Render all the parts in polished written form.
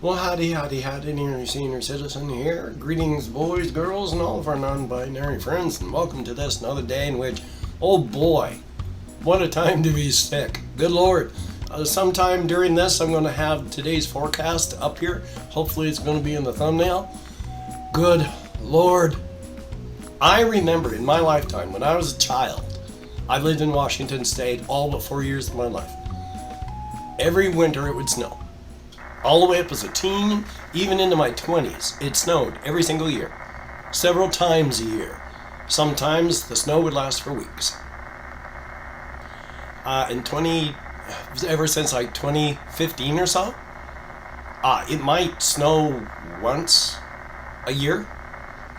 Well, howdy, nearly senior citizen here. Greetings, boys, girls, and all of our non-binary friends, and welcome to this another day in which, oh boy, what a time to be sick. Good Lord. Sometime during this, I'm going to have today's forecast up here. Hopefully it's going to be in the thumbnail. Good Lord. I remember in my lifetime, when I was a child, I lived in Washington State all but 4 years of my life. Every winter it would snow. All the way up as a teen, even into my 20s, it snowed every single year. Several times a year. Sometimes the snow would last for weeks. Ever since like 2015 or so, it might snow once a year.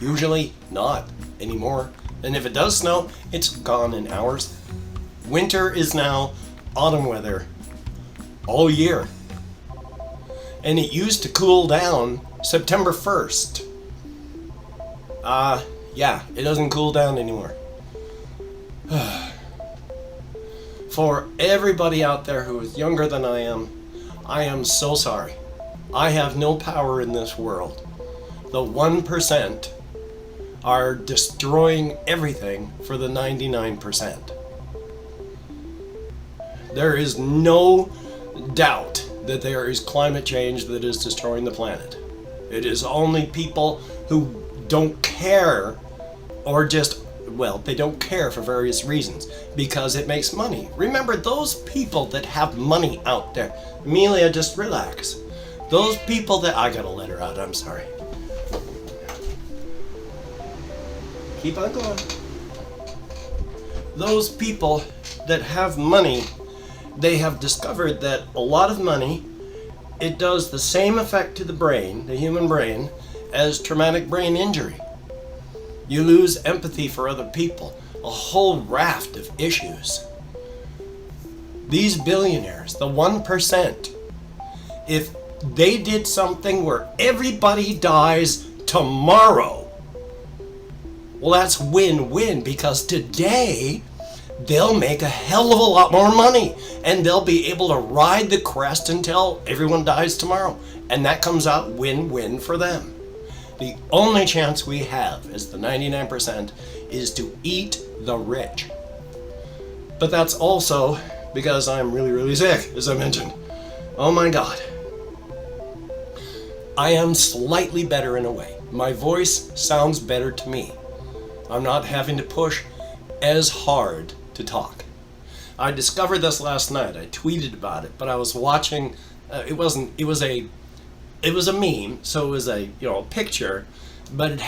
Usually not anymore. And if it does snow, it's gone in hours. Winter is now autumn weather all year. And it used to cool down September 1st. Yeah, it doesn't cool down anymore. For everybody out there who is younger than I am so sorry. I have no power in this world. The 1% are destroying everything for the 99%. There is no doubt that there is climate change that is destroying the planet. It is only people who don't care, or just, well, they don't care for various reasons, because it makes money. Remember, those people that have money out there, Amelia, just relax. Those people that, I got a letter out, I'm sorry. Keep on going. Those people that have money, they have discovered that a lot of money, it does the same effect to the brain, the human brain, as traumatic brain injury. You lose empathy for other people, a whole raft of issues. These billionaires, the 1%, if they did something where everybody dies tomorrow, well, that's win-win, because today they'll make a hell of a lot more money, and they'll be able to ride the crest until everyone dies tomorrow, and that comes out win-win for them. The only chance we have as the 99% is to eat the rich. But that's also because I'm really, really sick, as I mentioned. Oh my God. I am slightly better in a way. My voice sounds better to me. I'm not having to push as hard to talk. I discovered this last night. I tweeted about it, but I was watching. It was a meme, so it was a picture, but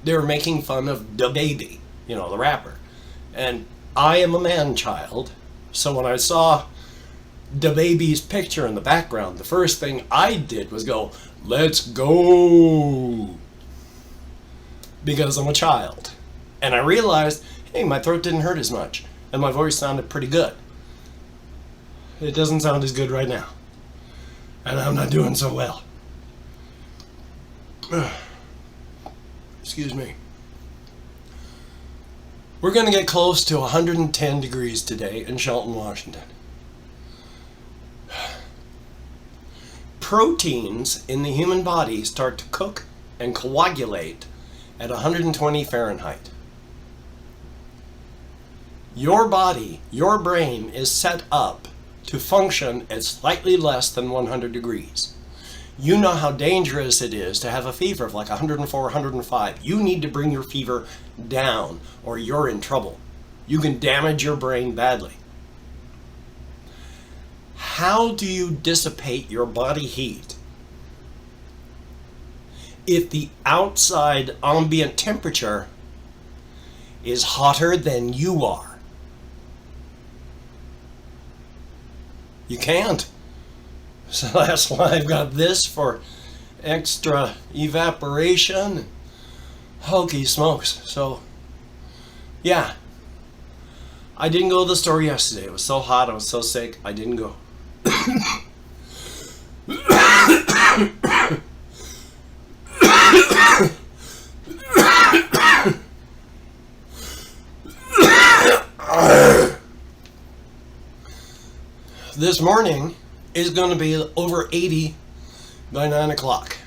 they were making fun of the baby, the rapper, and I am a man child, so when I saw the baby's picture in the background, the first thing I did was go, "Let's go," because I'm a child. And I realized, hey, my throat didn't hurt as much, and my voice sounded pretty good. It doesn't sound as good right now, and I'm not doing so well. Excuse me. We're going to get close to 110 degrees today in Shelton, Washington. Proteins in the human body start to cook and coagulate at 120 Fahrenheit. Your body, your brain is set up to function at slightly less than 100 degrees. You know how dangerous it is to have a fever of like 104, 105. You need to bring your fever down or you're in trouble. You can damage your brain badly. How do you dissipate your body heat if the outside ambient temperature is hotter than you are? You can't. So that's why I've got this for extra evaporation. Hokey smokes. So, yeah. I didn't go to the store yesterday. It was so hot. I was so sick. I didn't go. This morning is going to be over 80 by 9 o'clock.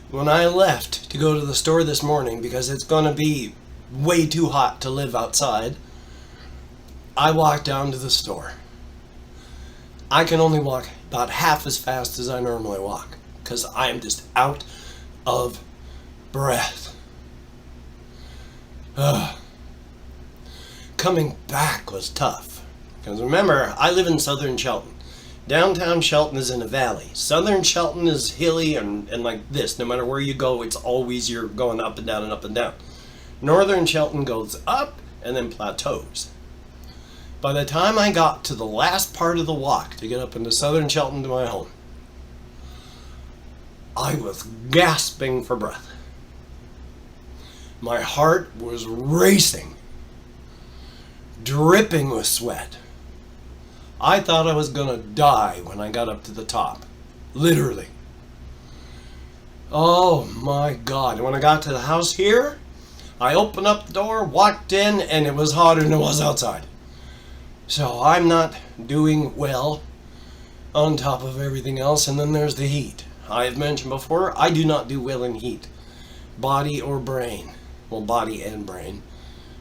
When I left to go to the store this morning, because it's going to be way too hot to live outside, I walked down to the store. I can only walk about half as fast as I normally walk because I am just out of breath. Coming back was tough because remember, I live in southern Shelton. Downtown Shelton is in a valley. Southern Shelton is hilly and like this. No matter where you go, it's always you're going up and down and up and down. Northern Shelton goes up and then plateaus. By the time I got to the last part of the walk to get up into southern Shelton to my home, I was gasping for breath. My heart was racing, dripping with sweat. I thought I was gonna die when I got up to the top. Literally. Oh my God. And when I got to the house here, I opened up the door, walked in, and it was hotter than it was outside. So I'm not doing well on top of everything else. And then there's the heat. I have mentioned before, I do not do well in heat. Body or brain. Well, body and brain.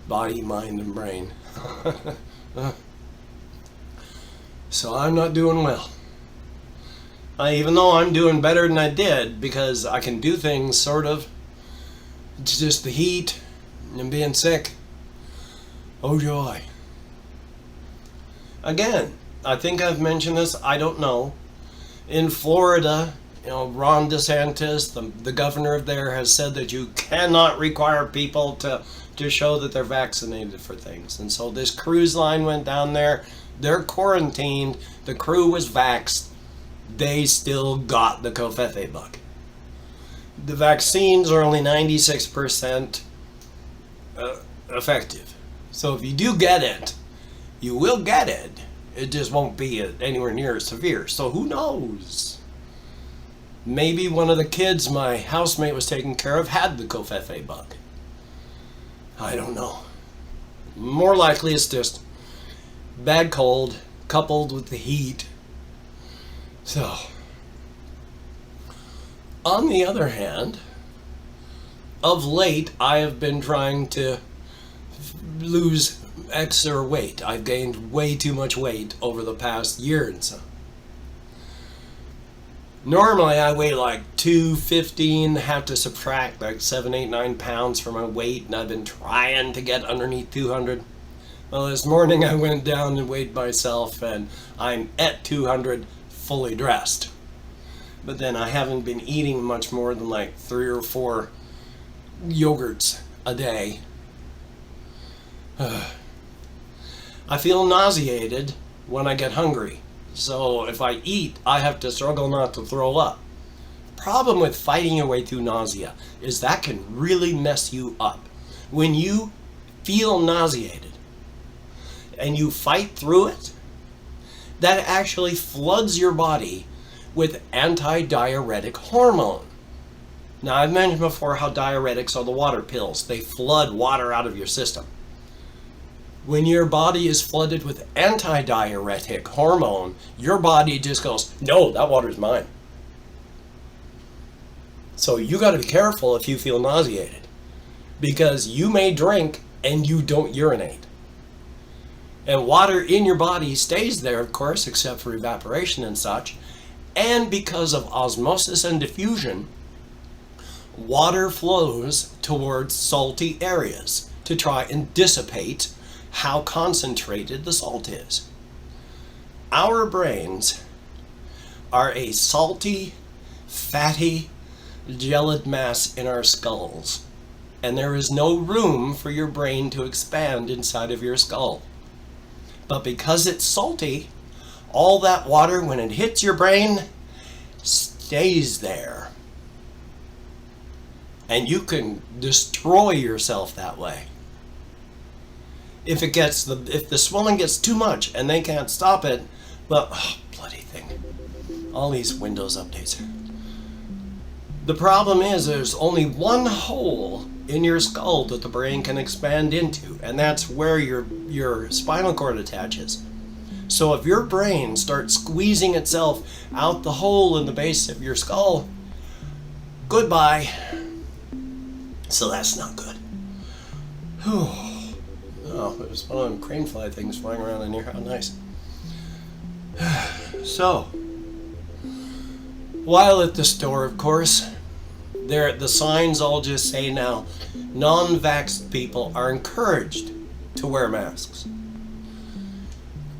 Body, mind, and brain. So I'm not doing well. Even though I'm doing better than I did because I can do things sort of. It's just the heat and being sick. Oh joy. Again, I think I've mentioned this, I don't know. In Florida, Ron DeSantis, the governor of there, has said that you cannot require people to show that they're vaccinated for things. And so this cruise line went down there. They're quarantined. The crew was vaxxed. They still got the Covfefe bug. The vaccines are only 96% effective. So if you do get it, you will get it. It just won't be anywhere near as severe. So who knows? Maybe one of the kids my housemate was taking care of had the Covfefe bug. I don't know. More likely it's just bad cold coupled with the heat. So, on the other hand, of late I have been trying to lose extra weight. I've gained way too much weight over the past year and so. Normally I weigh like 215, have to subtract like 7, 8, 9 pounds for my weight, and I've been trying to get underneath 200. Well, this morning I went down and weighed myself and I'm at 200 fully dressed. But then I haven't been eating much more than like 3 or 4 yogurts a day. I feel nauseated when I get hungry. So if I eat, I have to struggle not to throw up. Problem with fighting your way through nausea is that can really mess you up. When you feel nauseated and you fight through it, that actually floods your body with anti-diuretic hormone. Now, I've mentioned before how diuretics are the water pills. They flood water out of your system. When your body is flooded with anti-diuretic hormone, your body just goes, no, that water's mine. So you got to be careful if you feel nauseated, because you may drink and you don't urinate. And water in your body stays there, of course, except for evaporation and such. And because of osmosis and diffusion, water flows towards salty areas to try and dissipate how concentrated the salt is. Our brains are a salty, fatty, gelid mass in our skulls, and there is no room for your brain to expand inside of your skull. But because it's salty, all that water, when it hits your brain, stays there. And you can destroy yourself that way. If the swelling gets too much and they can't stop it, well, bloody thing. All these Windows updates. The problem is there's only one hole in your skull that the brain can expand into, and that's where your spinal cord attaches. So if your brain starts squeezing itself out the hole in the base of your skull, goodbye. So that's not good. Whew. Oh, there's one of them crane fly things flying around in here. How nice. So, while at the store, of course, the signs all just say now, non-vaxxed people are encouraged to wear masks.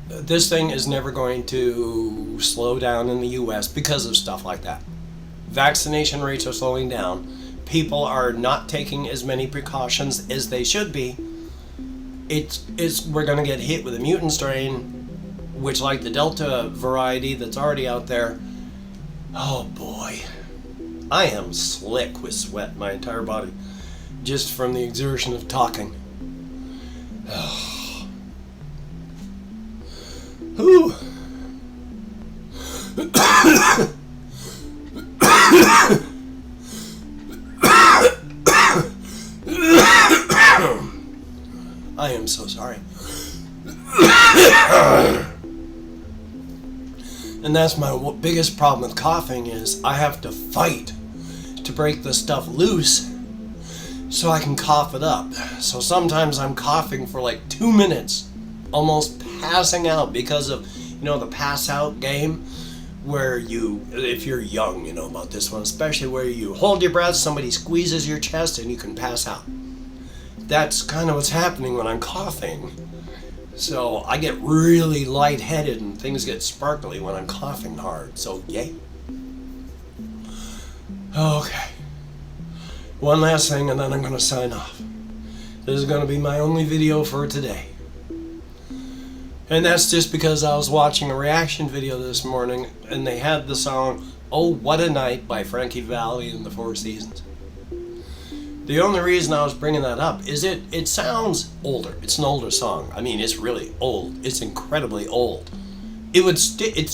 This thing is never going to slow down in the US because of stuff like that. Vaccination rates are slowing down. People are not taking as many precautions as they should be. We're going to get hit with a mutant strain, which, like the Delta variety that's already out there, oh boy, I am slick with sweat my entire body just from the exertion of talking. Oh. Whew. I am so sorry. And that's my biggest problem with coughing is I have to fight to break the stuff loose so I can cough it up. So sometimes I'm coughing for like 2 minutes, almost passing out because of, the pass out game where if you're young, you know about this one, especially where you hold your breath, somebody squeezes your chest and you can pass out. That's kind of what's happening when I'm coughing. So I get really lightheaded and things get sparkly when I'm coughing hard. So yay. Okay. One last thing and then I'm going to sign off. This is going to be my only video for today. And that's just because I was watching a reaction video this morning and they had the song "Oh What a Night" by Frankie Valli and the Four Seasons. The only reason I was bringing that up is it sounds older. It's an older song. I mean, it's really old. It's incredibly old. It's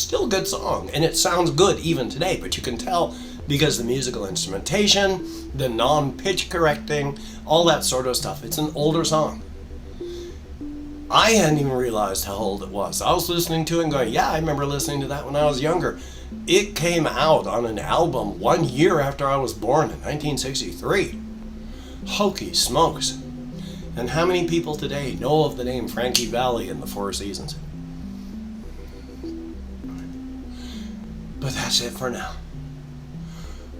still a good song, and it sounds good even today, but you can tell because the musical instrumentation, the non-pitch correcting, all that sort of stuff. It's an older song. I hadn't even realized how old it was. I was listening to it and going, yeah, I remember listening to that when I was younger. It came out on an album 1 year after I was born in 1963. Hokey smokes. And how many people today know of the name Frankie Valli and the Four Seasons? But that's it for now.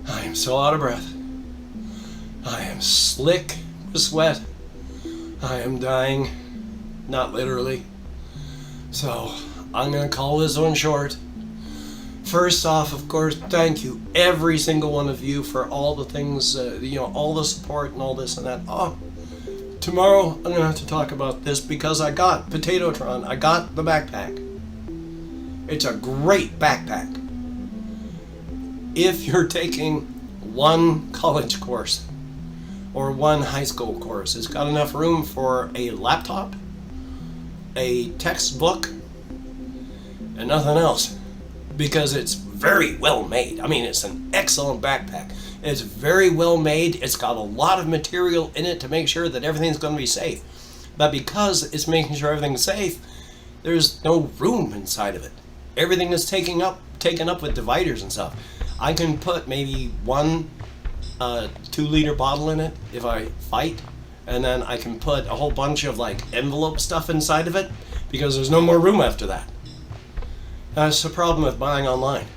I am so out of breath. I am slick with sweat. I am dying. Not literally. So I'm going to call this one short. First off, of course, thank you, every single one of you, for all the things, all the support and all this and that. Tomorrow I'm going to have to talk about this because I got Potatotron. I got the backpack. It's a great backpack. If you're taking one college course or one high school course, it's got enough room for a laptop, a textbook, and nothing else. Because it's very well made. I mean, it's an excellent backpack. It's very well made. It's got a lot of material in it to make sure that everything's going to be safe. But because it's making sure everything's safe, there's no room inside of it. Everything is taken up with dividers and stuff. I can put maybe one 2-liter bottle in it if I fight, and then I can put a whole bunch of envelope stuff inside of it because there's no more room after that. That's the problem with buying online.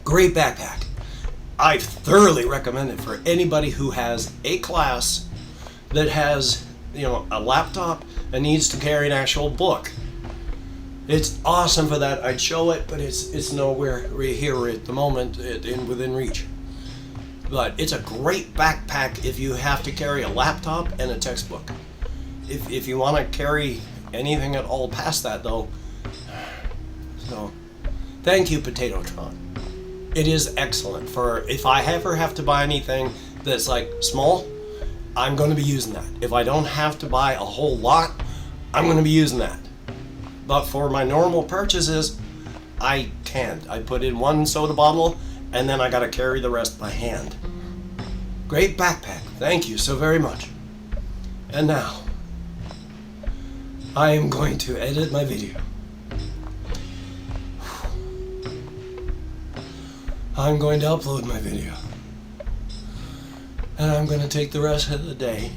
Great backpack. I thoroughly recommend it for anybody who has a class that has, a laptop and needs to carry an actual book. It's awesome for that. I'd show it, but it's nowhere here at the moment within reach. But it's a great backpack if you have to carry a laptop and a textbook. If you want to carry anything at all past that, though. So, thank you, Potatotron. It is excellent for if I ever have to buy anything that's small, I'm going to be using that. If I don't have to buy a whole lot, I'm going to be using that. But for my normal purchases, I can't. I put in one soda bottle and then I got to carry the rest by hand. Great backpack. Thank you so very much. And now, I am going to edit my video. I'm going to upload my video. And I'm going to take the rest of the day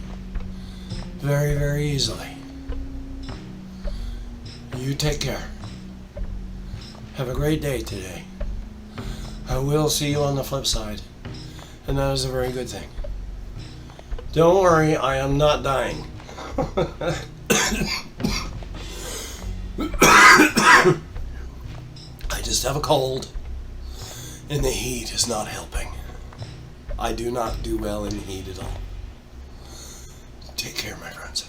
very, very easily. You take care. Have a great day today. I will see you on the flip side. And that is a very good thing. Don't worry, I am not dying. I just have a cold, and the heat is not helping. I do not do well in the heat at all. Take care, my friends.